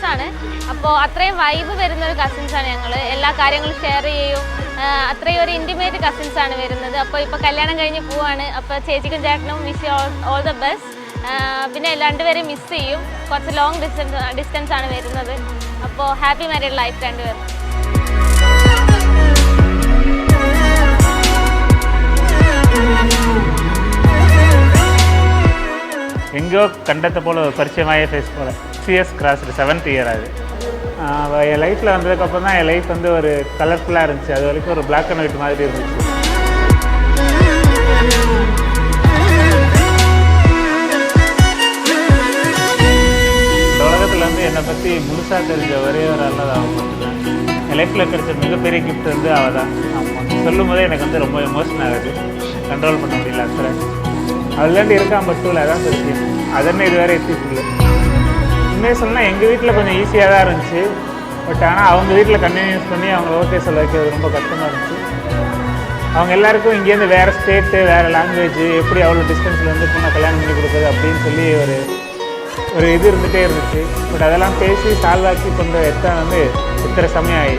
കസിൻസാണ്. അപ്പോൾ അത്രയും വൈബ് വരുന്നൊരു കസിൻസാണ് ഞങ്ങൾ. എല്ലാ കാര്യങ്ങളും ഷെയർ ചെയ്യും. അത്രയും ഒരു ഇൻറ്റിമേറ്റ് കസിൻസാണ് വരുന്നത്. അപ്പോൾ ഇപ്പോൾ കല്യാണം കഴിഞ്ഞ് പോവാണ്. അപ്പോൾ ചേച്ചിക്കും ചേട്ടനും വിഷ് ഓൾ ദ ബെസ്റ്റ്. പിന്നെ രണ്ടുപേരും മിസ് ചെയ്യും. കുറച്ച് ലോങ് ഡിസ്റ്റൻസ് ആണ് വരുന്നത്. അപ്പോൾ ഹാപ്പി മാരീഡ് ലൈഫ് രണ്ടുപേരും. எங்கோ கண்டத்தை போல் ஒரு பரிச்சயமாகவே ஃபேஸ் போல் சிஎஸ் கிராஸ் 7th இயர் ஆகுது. என் லைஃப்பில் வந்ததுக்கப்புறம் தான் என் லைஃப் வந்து ஒரு கலர்ஃபுல்லாக இருந்துச்சு. அது வரைக்கும் ஒரு பிளாக் அண்ட் ஒயிட் மாதிரி இருந்துச்சு. இந்த உலகத்தில் வந்து என்னை பற்றி முழுசாக தெரிஞ்ச ஒரே ஒரு ஆள் அவன் மட்டும்தான். என் லைஃப்பில் கிடைச்ச மிகப்பெரிய கிஃப்ட் வந்து அவள் தான். சொல்லும் போதே எனக்கு வந்து ரொம்ப எமோஷன் ஆகுது. கண்ட்ரோல் பண்ண முடியல. அத்தனை அதுலேருந்து இருக்கான் பஸ்ஸில் அதான் பிரச்சனை. அதென்ன இது வேறு எத்திக்கல. உண்மையாக சொன்னால் எங்கள் வீட்டில் கொஞ்சம் ஈஸியாக தான் இருந்துச்சு. பட் ஆனால் அவங்க வீட்டில் கண்டினியூஸ் பண்ணி அவங்க ஓகே சொல்ல வைக்கிறது ரொம்ப கஷ்டமாக இருந்துச்சு. அவங்க எல்லாருக்கும் இங்கேருந்து வேறு ஸ்டேட்டு வேறு லாங்குவேஜ் எப்படி அவ்வளோ டிஸ்டன்ஸில் வந்து பொண்ணை கல்யாணம் பண்ணி கொடுக்குறது அப்படின்னு சொல்லி ஒரு இது இருந்துகிட்டே இருந்துச்சு. பட் அதெல்லாம் பேசி சால்வ் ஆக்கி கொண்டு எத்தனை வந்து இத்தனை சமயம் ஆகி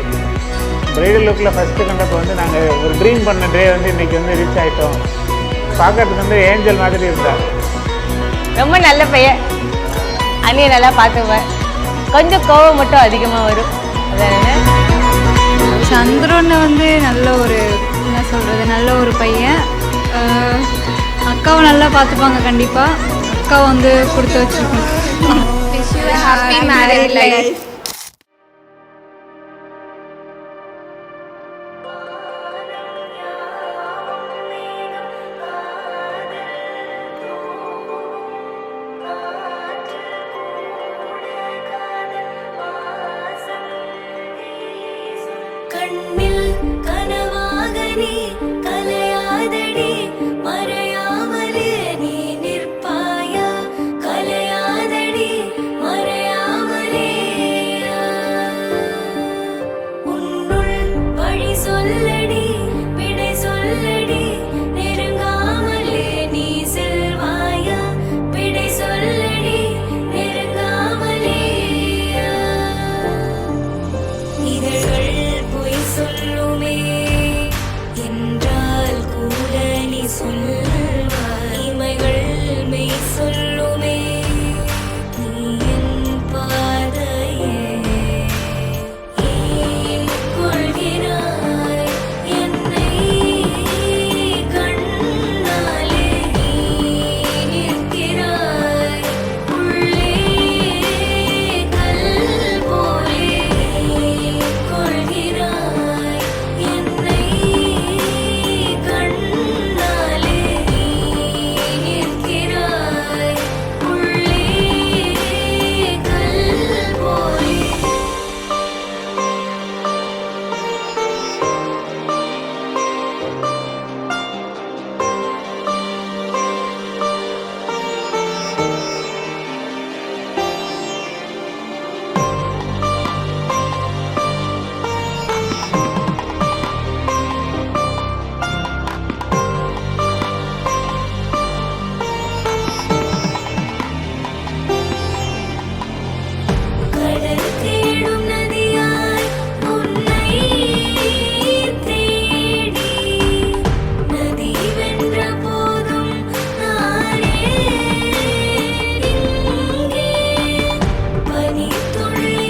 பிரைடல் லுக்கில் ஃபஸ்ட்டு கண்டப்போ வந்து நாங்கள் ஒரு ட்ரீம் பண்ண டே வந்து இன்றைக்கி வந்து ரீச் ஆகிட்டோம். பார்க்கறதுக்கு வந்து ஏஞ்சல் மாதிரி இருந்தா. ரொம்ப நல்ல பையன். அண்ணியை நல்லா பார்த்துப்பேன். கொஞ்சம் கோவம் மட்டும் அதிகமாக வரும். சந்திரன் வந்து நல்ல ஒரு என்ன சொல்கிறது நல்ல ஒரு பையன். அக்காவை நல்லா பார்த்துப்பாங்க. கண்டிப்பாக அக்காவை வந்து கொடுத்து வச்சுருக்கோம். Happy marriage life. கண்ணில் கனவாக நீ கலையாதடி மறையாமலே நீ நிற்பாயா கலையாதடி மறையாமலே உன்னுள் வழி சொல்லடி விடை சொல்லடி நெருங்காமலே நீ செல்வாயா விடை சொல்லடி நெருங்காமலே இதழ்கள் சொல்லுமே என்றால் கூட நீ சொல்வாய். இமைகள் மெய் சொல்லுமே நீ என் பாதையே ஏன் கொள்கிறாய் என்னை கண்ணாலே நீ நிற்கிறாய் உள்ளே கல் போலே கொள்கிறாய் என்னை கண்ணாலே நீ நிற்கிறாய் உள்ளே கல் போலே. கடல் தேடும் நதியாய் உன்னை தேடி நதி வென்ற போதும் நானே இங்கே பனித்துளி